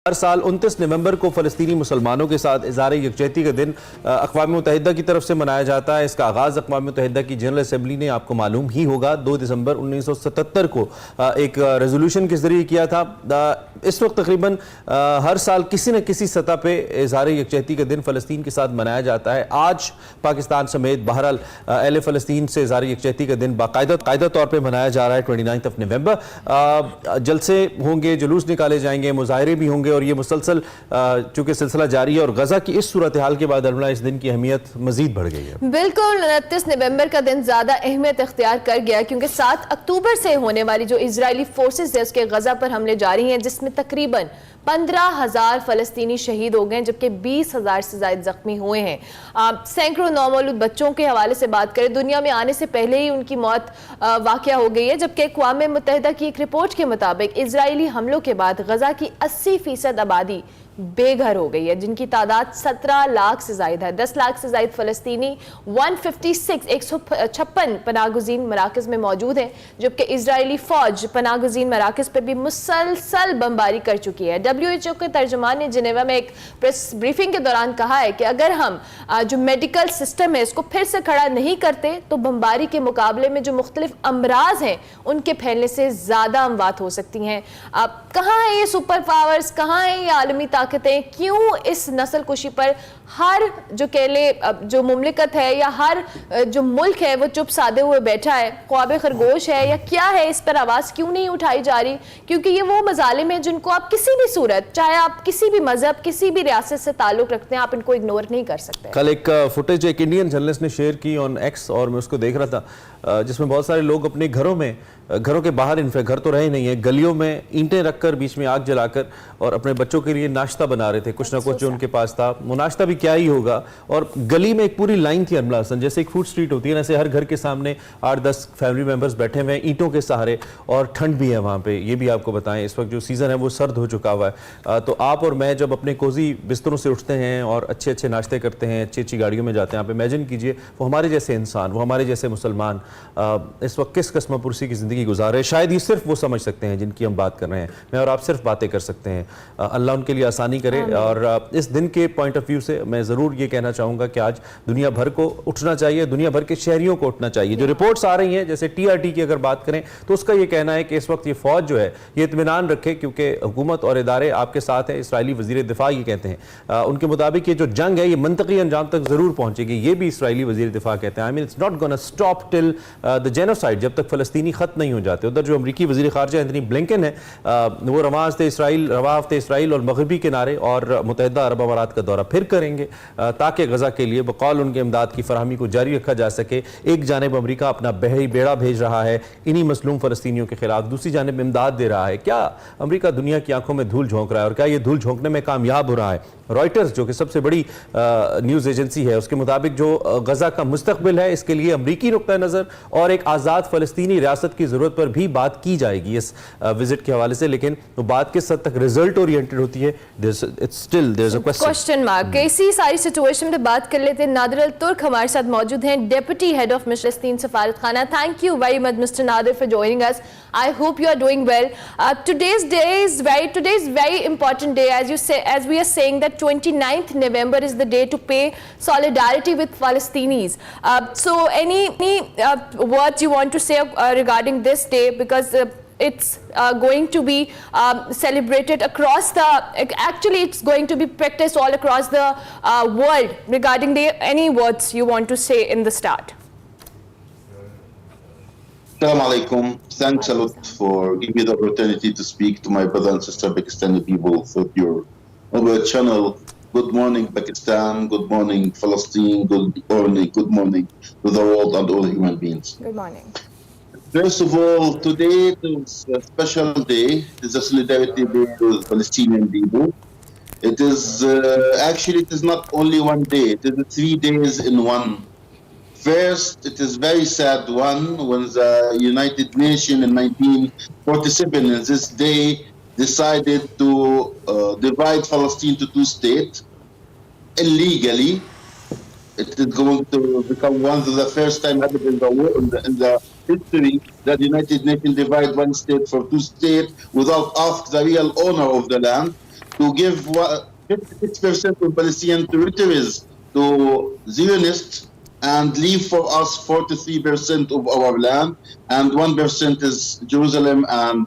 ہر سال 29 نومبر کو فلسطینی مسلمانوں کے ساتھ اظہار یکجہتی کا دن اقوام متحدہ کی طرف سے منایا جاتا ہے۔ اس کا آغاز اقوام متحدہ کی جنرل اسمبلی نے، آپ کو معلوم ہی ہوگا، 2 دسمبر 1977 کو ایک ریزولوشن کے ذریعے کیا تھا۔ اس وقت تقریباً ہر سال کسی نہ کسی سطح پہ اظہار یکجہتی کا دن فلسطین کے ساتھ منایا جاتا ہے۔ آج پاکستان سمیت بہرحال اہل فلسطین سے اظہار یکجہتی کا دن باقاعدہ طور پہ منایا جا رہا ہے 29 نومبر۔ جلسے ہوں گے، جلوس نکالے جائیں گے، مظاہرے بھی ہوں گے، اور یہ مسلسل چونکہ سلسلہ جاری ہے، اور غزہ کی اس صورتحال کے بعد اس دن کی اہمیت مزید بڑھ گئی ہے۔ بالکل 29 نومبر کا دن زیادہ اہمیت اختیار کر گیا کیونکہ 7 اکتوبر سے ہونے والی جو اسرائیلی فورسز ہے اس کے غزہ پر حملے جاری ہیں، جس میں تقریباً 15,000 فلسطینی شہید ہو گئے، جبکہ 20,000 سے زائد زخمی ہوئے ہیں۔ سینکڑوں نومولود بچوں کے حوالے سے بات کریں، دنیا میں آنے سے پہلے ہی ان کی موت واقع ہو گئی ہے، جبکہ اقوام متحدہ کی ایک رپورٹ کے مطابق اسرائیلی حملوں کے بعد غزہ کی 80% آبادی بے گھر ہو گئی ہے، جن کی تعداد 17 لاکھ سے زائد ہے۔ 10 لاکھ سے زائد فلسطینی 156 پناہ گزین مراکز میں موجود ہیں، جبکہ اسرائیلی فوج پناہ گزین مراکز پر بھی مسلسل بمباری کر چکی ہے۔ WHO کے ترجمان نے جنیوا میں ایک پریس بریفنگ کے دوران کہا ہے کہ اگر ہم جو میڈیکل سسٹم ہے اس کو پھر سے کھڑا نہیں کرتے تو بمباری کے مقابلے میں جو مختلف امراض ہیں ان کے پھیلنے سے زیادہ اموات ہو سکتی ہیں۔ کہاں ہیں یہ سپر پاورز، کہاں ہیں یہ عالمی طاقتیں؟ کیوں اس نسل کشی پر ہر جو مملکت ہے یا ہر جو ملک ہے وہ چپ سادے ہوئے بیٹھا ہے؟ خواب خرگوش ہے یا کیا ہے؟ اس پر آواز کیوں نہیں اٹھائی جا رہی؟ کیونکہ یہ وہ مظالم ہیں جن کو آپ کسی بھی صورت، چاہے آپ کسی بھی مذہب، کسی بھی ریاست سے تعلق رکھتے ہیں، آپ ان کو اگنور نہیں کر سکتے۔ کل ایک فوٹیج ایک انڈین جرنلسٹ نے شیئر کی آن ایکس، اور میں اس کو دیکھ رہا تھا، جس میں بہت سارے لوگ اپنے گھروں کے باہر، گھر تو رہے نہیں ہیں، گلیوں میں اینٹیں رکھ کر، بیچ میں آگ جلا کر، اور اپنے بچوں کے لیے ناشتہ بنا رہے تھے، کچھ نہ کچھ جو ان کے پاس تھا۔ وہ ناشتہ بھی کیا ہی ہوگا، اور گلی میں ایک پوری لائن تھی انملا حسن، جیسے ایک فوڈ سٹریٹ ہوتی ہے نا، ایسے ہر گھر کے سامنے 8-10 فیملی ممبرز بیٹھے ہوئے ہیں اینٹوں کے سہارے، اور ٹھنڈ بھی ہے وہاں پہ۔ یہ بھی آپ کو بتائیں اس وقت جو سیزن ہے وہ سرد ہو چکا ہوا ہے، تو آپ اور میں جب اپنے کوزی بستروں سے اٹھتے ہیں اور اچھے ناشتے کرتے ہیں، اچھی گاڑیوں میں جاتے ہیں، آپ امیجن کیجئے وہ ہمارے جیسے انسان، وہ ہمارے جیسے مسلمان اس وقت کس قسم پرسی کی زندگی گزار رہے۔ شاید یہ صرف وہ سمجھ سکتے ہیں جن کی ہم بات کر رہے ہیں، میں اور آپ صرف باتیں کر سکتے ہیں۔ اللہ ان کے لیے آسانی کرے۔ اور اس دن کے پوائنٹ آف ویو سے میں ضرور یہ کہنا چاہوں گا کہ آج دنیا بھر کو اٹھنا چاہیے، دنیا بھر کے شہریوں کو اٹھنا چاہیے۔ جو رپورٹس آ رہی ہیں جیسے TRT کی اگر بات کریں تو اس کا یہ کہنا ہے کہ اس وقت یہ فوج جو ہے یہ اطمینان رکھے، کیونکہ حکومت اور ادارے آپ کے ساتھ ہیں۔ اسرائیلی وزیر دفاع یہ کہتے ہیں، ان کے مطابق یہ جو جنگ ہے یہ منطقی انجام تک ضرور پہنچے گی، یہ بھی اسرائیلی وزیر دفاع کہتے ہیں۔ I mean it's not gonna stop till the genocide، جب تک فلسطینی ختم نہیں ہو جاتے۔ ادھر جو امریکی وزیر خارجہ اینتھنی بلنکن ہے، وہ رواں ہفتے اسرائیل اور مغربی کنارے اور متحدہ عرب امارات کا دورہ پھر کریں گے، تاکہ غزہ کے لیے بقول ان کے امداد کی فراہمی کو جاری رکھا جا سکے۔ ایک جانب امریکہ اپنا بحری بیڑا بھیج رہا ہے انہی مظلوم فلسطینیوں کے خلاف، دوسری جانب امداد دے رہا ہے۔ کیا امریکہ دنیا کی آنکھوں میں دھول جھونک رہا ہے، اور کیا یہ دھول جھونکنے میں کامیاب ہو رہا ہے؟ رائٹرز جو کہ سب سے بڑی نیوز ایجنسی ہے، اس کے مطابق جو غزہ کا مستقبل ہے اس کے لیے امریکی نقطہ نظر اور ایک آزاد فلسطینی ریاست کی ضرورت پر بھی بات کی جائے گی اس وزٹ کے حوالے سے، لیکن وہ بات کس حد تک رزلٹ اورینٹڈ ہوتی ہے، there's a question mark۔ اسی ساری سچویشن پہ بات کر لیتے ہیں۔ نادر الترک ہمارے ساتھ موجود ہیں، ڈیپٹی ہیڈ آف فلسطین سفارت خانہ۔ Thank you very much mister Nadir for joining us. I hope you are doing well. Today's very important day, as we are saying that 29th November is the day to pay solidarity with Palestinians. So any words you want to say regarding this day, because it's going to be celebrated across it's going to be practiced all across the world. Regarding any words you want to say in the start? Assalamu alaikum. Thanks a lot for giving me the opportunity to speak to my brother and sister Pakistani people through your channel. Good morning, Pakistan. Good morning, Palestine. Good morning to the world and all human beings. Good morning. First of all, today is a special day. It is a solidarity day with Palestinian people. It is actually it is not only one day. It is 3 days in one. First, it is very sad one when the United Nations in 1947 in this day decided to divide Palestine to 2 states illegally. It is going to become one of the first time ever in the world, in the history that the United Nations divide one state for 2 states without asking the real owner of the land. to give 56% of Palestinian territories to Zionists and leave for us 43% of our land, and 1% is Jerusalem and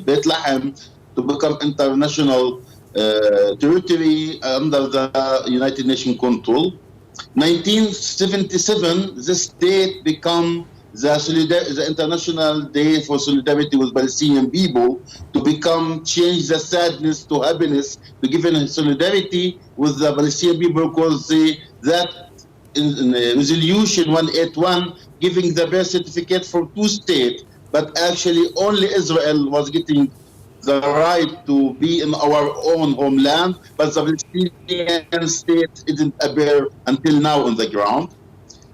Bethlehem to become international territory under the United Nations control. 1977, this date become the International Day for Solidarity with Palestinian people, to become change the sadness to happiness, to give solidarity with the Palestinian people, because that in resolution 181 giving the birth certificate for two states, but actually only Israel was getting the right to be in our own homeland, but the Palestinian state didn't appear until now on the ground.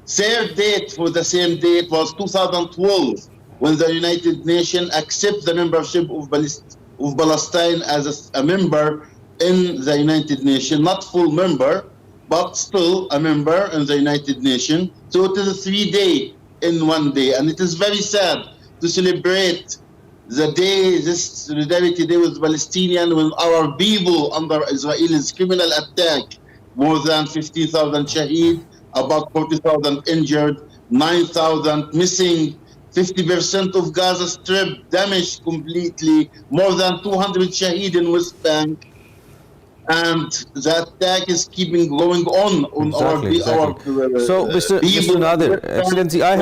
Third date for the same date was 2012, when the United Nations accept the membership of Palestine as a member in the United Nations, not full member, but still a member in the United Nations. So it is a 3-day in one day, and it is very sad to celebrate the day, this Solidarity Day with Palestinians, when our people under Israel's criminal attack, more than 50,000 shaheed, about 40,000 injured, 9,000 missing, 50% of Gaza Strip damaged completely, more than 200 shaheed in West Bank. And the attack is keeping going on Exactly. our So, Mr. Nadir, Excellency, I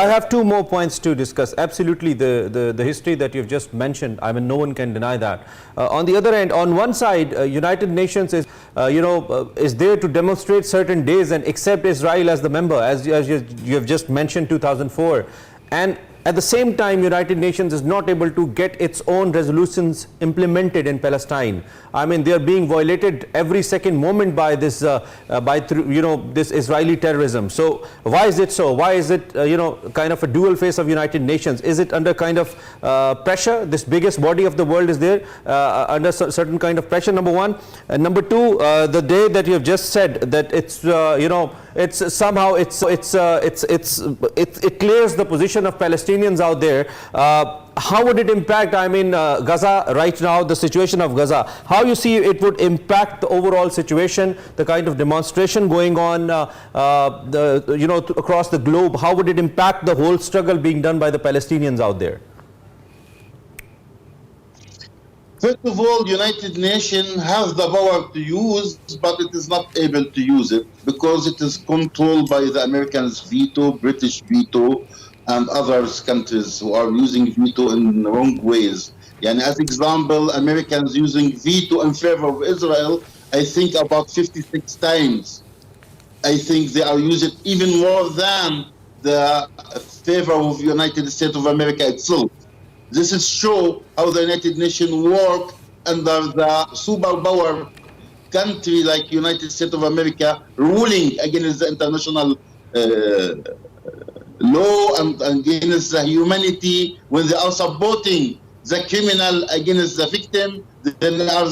have two more points to discuss. Absolutely, the history that you've just mentioned, I mean, no one can deny that. On the other hand, on one side, United Nations is, is there to demonstrate certain days and accept Israel as the member, as you have just mentioned, 2004. And at the same time, United Nations is not able to get its own resolutions implemented in Palestine. I mean, they are being violated every second moment by this, this Israeli terrorism. So why is it so? Why is it, kind of a dual face of United Nations? Is it under kind of pressure? This biggest body of the world is there under certain kind of pressure, number one. And number two, the day that you have just said that it's, it's somehow it clears the position of Palestinians out there. How would it impact, I mean, Gaza right now, the situation of Gaza? How you see it would impact the overall situation, the kind of demonstration going on, across the globe? How would it impact the whole struggle being done by the Palestinians out there? First of all, United Nations has the power to use, but it is not able to use it because it is controlled by the Americans' veto, British veto, and other countries who are using veto in wrong ways. And as example, Americans using veto in favor of Israel, I think about 56 times. I think they are using even more than the favor of United States of America itself. This is show how the United Nations work under the superpower country like United States of America ruling against the international law and against the humanity. When they are supporting the criminal against the victim, then they are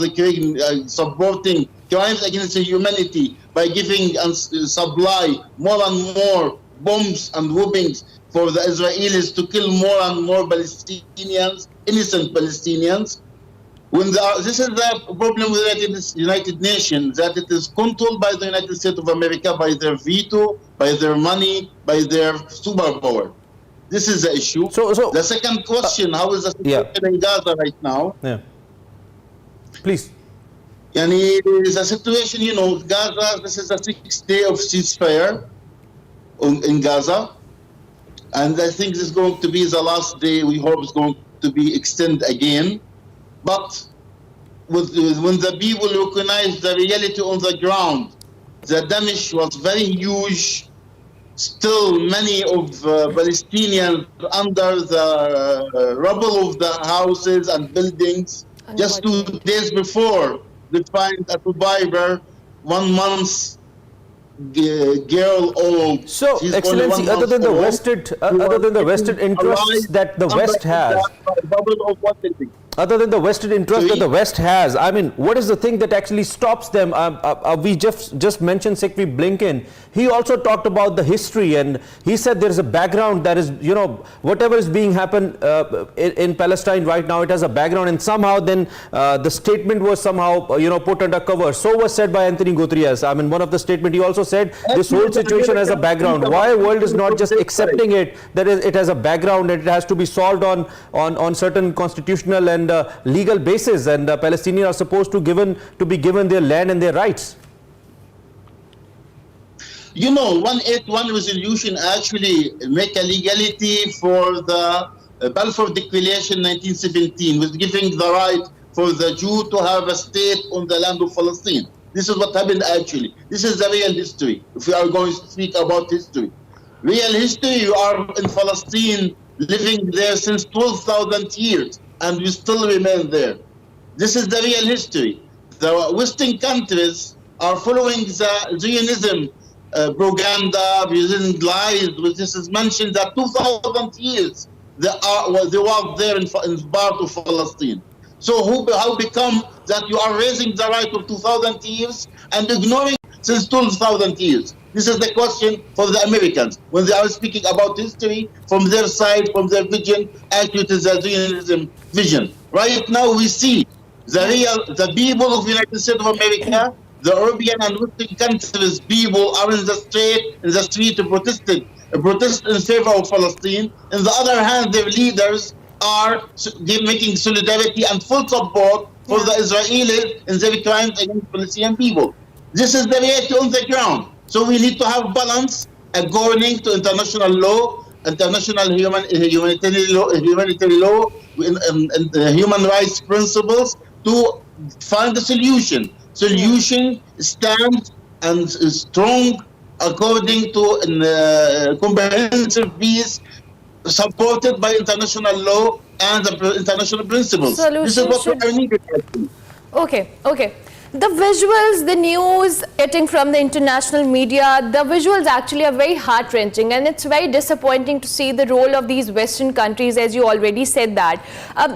supporting crimes against the humanity by giving and supply more and more bombs and weapons for the Israelis to kill more and more Palestinians, innocent Palestinians. This is the problem with the United Nations, that it is controlled by the United States of America, by their veto, by their money, by their superpower. This is the issue. So the second question, how is the situation in Gaza right now? Yeah. Please. The situation, Gaza, this is the 6th day of ceasefire in Gaza. And I think this is going to be the last day. We hope it's going to be extended again. But when the people recognize the reality on the ground, the damage was very huge. Still, many of Palestinians under the rubble of the houses and buildings. Just 2 days before, they find a survivor, 1 month girl old. So, Excellency, other than the vested interests that the West has, other than the Western interest that the West has, I mean, what is the thing that actually stops them? We just mentioned Secretary Blinken. He also talked about the history, and he said there is a background that is, you know, whatever is being happened in Palestine right now, it has a background, and somehow then the statement was somehow, you know, put under cover. So was said by Anthony Guterres. I mean, one of the statement he also said this whole situation has a background. Why world is not just accepting it, that it has a background and it has to be solved on certain constitutional and legal basis, and Palestinians are supposed to be given their land and their rights. You know, 181 resolution actually make a legality for the Balfour Declaration 1917, was giving the right for the Jew to have a state on the land of Palestine. This is what happened actually. This is the real history. If we are going to speak about history, real history, you are in Palestine, living there since 12,000 years, and we still remain there. This is the real history. The Western countries are following the Zionism propaganda, using lies. This is mentioned that 2,000 years they were there in part of Palestine. So how become that you are raising the right of 2,000 years and ignoring since 12,000 years? This is the question for the Americans when they are speaking about history from their side, from their vision. Actually, it is a Zionism vision. Right now, we see the people of the United States of America, the European and Western countries, people are in the street to protest in favor of Palestine. On the other hand, their leaders are making solidarity and full support for the Israelis in their crimes against Palestinian people. This is the reality on the ground. So we need to have balance according to international law, international humanitarian law, and human rights principles to find a solution. Solution stands and is strong according to comprehensive peace supported by international law and the international principles. This is what we are needed. Okay. The visuals, the news getting from the international media, the visuals actually are very heart-wrenching, and it's very disappointing to see the role of these Western countries, as you already said that.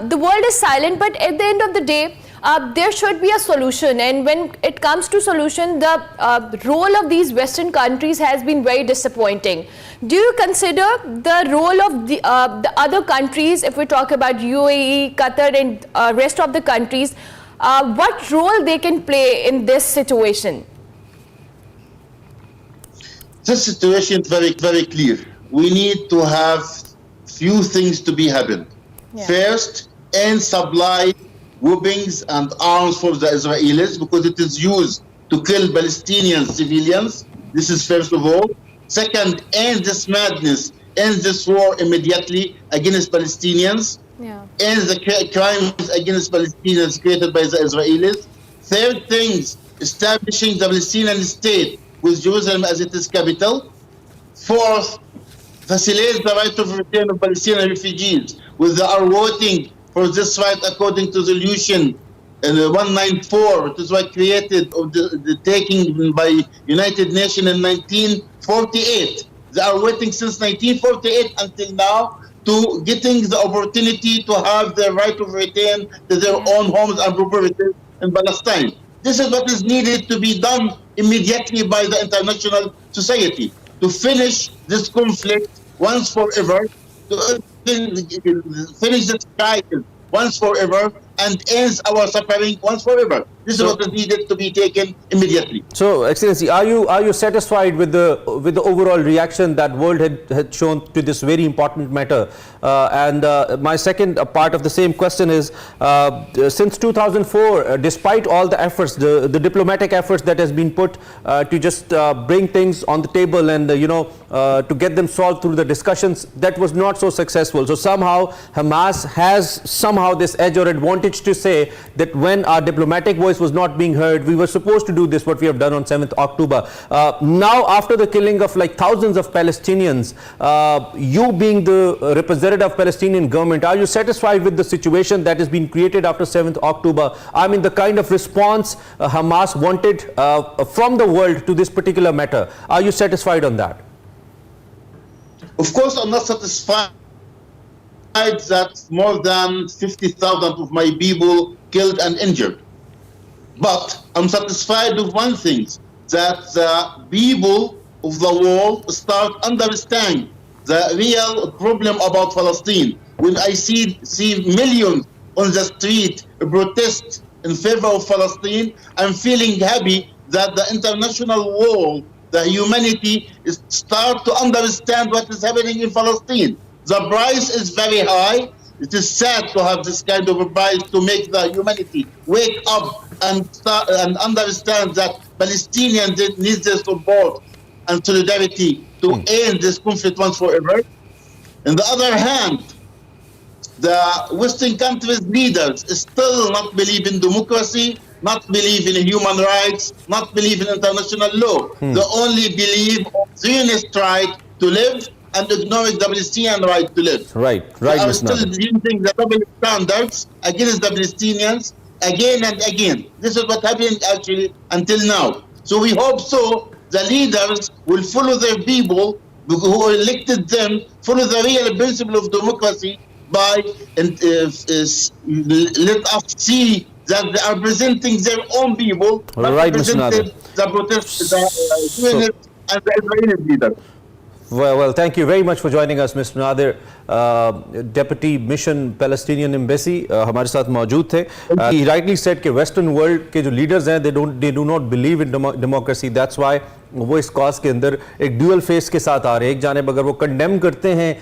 The world is silent, but at the end of the day, there should be a solution, and when it comes to solution, the role of these Western countries has been very disappointing. Do you consider the role of the other countries, if we talk about UAE, Qatar and rest of the countries, what role they can play in this situation? This situation is very, very clear. We need to have few things to be happen. Yeah. First, end supply weapons and arms for the Israelis, because it is used to kill Palestinian civilians. This is first of all. Second, end this madness, end this war immediately against Palestinians. Yeah. And the crimes against Palestinians created by the Israelis. Third things, establishing the Palestinian state with Jerusalem as its capital. Fourth, facilitate the right of return of Palestinian refugees, with they are voting for this right according to resolution 194. It is what created of the taking by United Nations in 1948. They are waiting since 1948 until now to getting the opportunity to have the right of return to their own homes and properties in Palestine. This is what is needed to be done immediately by the international society to finish this conflict once forever, to finish this crisis once forever, and ends our suffering once forever. This is what is needed to be taken immediately. So, Excellency, are you satisfied with the overall reaction that world had shown to this very important matter? My second part of the same question is, since 2004, despite all the efforts, the diplomatic efforts that has been put to just bring things on the table and to get them solved through the discussions, that was not so successful. So somehow Hamas has this edge or advantage to say that when our diplomatic voice was not being heard, we were supposed to do this, what we have done on 7th October. Now, after the killing of like thousands of Palestinians, you being the representative of Palestinian government, are you satisfied with the situation that has been created after 7th October? I mean, the kind of response Hamas wanted from the world to this particular matter. Are you satisfied on that? Of course, I'm not satisfied that more than 50,000 of my people killed and injured. But I'm satisfied with one thing, that the people of the world start understanding the real problem about Palestine. When I see millions on the street protest in favor of Palestine, I'm feeling happy that the international world, the humanity, is start to understand what is happening in Palestine. The price is very high. It is sad to have this kind of a price to make the humanity wake up and start and understand that Palestinians need their support and solidarity to end this conflict once forever. On the other hand, the Western countries' leaders still not believe in democracy, not believe in human rights, not believe in international law. They only believe in Zionist right to live and ignoring the Palestinian right to live. Right, They are Mr. still Nader. using the double standards against the Palestinians again and again. This is what happened actually until now. So we hope so the leaders will follow their people who elected them, follow the real principle of democracy by let us see that they are presenting their own people, not Right, Mr. representing Nader. the protest, the Zionists and the Israeli leaders. Well, thank you very much for joining us, Mr. Nader, Deputy Mission Palestinian Embassy, हमारे साथ मौजूद थे. He rightly said कि Western world के जो leaders हैं, they do not believe in democracy. That's why वो इस कॉज के अंदर एक ड्यूअल फेस के साथ आ रहे हैं. एक जानिब अगर वो कंडेम करते हैं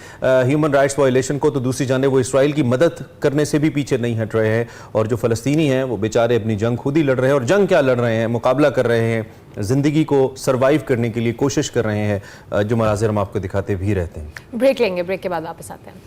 ह्यूमन राइट्स वायलेशन को, तो दूसरी जानिब वो इसराइल की मदद करने से भी पीछे नहीं हट रहे हैं. और जो फ़लस्तीनी हैं वो बेचारे अपनी जंग खुद ही लड़ रहे हैं. और जंग क्या लड़ रहे हैं, मुकाबला कर रहे हैं, ज़िंदगी को सर्वाइव करने के लिए कोशिश कर रहे हैं, जो मनाज़िर हम आपको दिखाते भी रहते हैं. ब्रेक लेंगे, ब्रेक के बाद वापस आते हैं.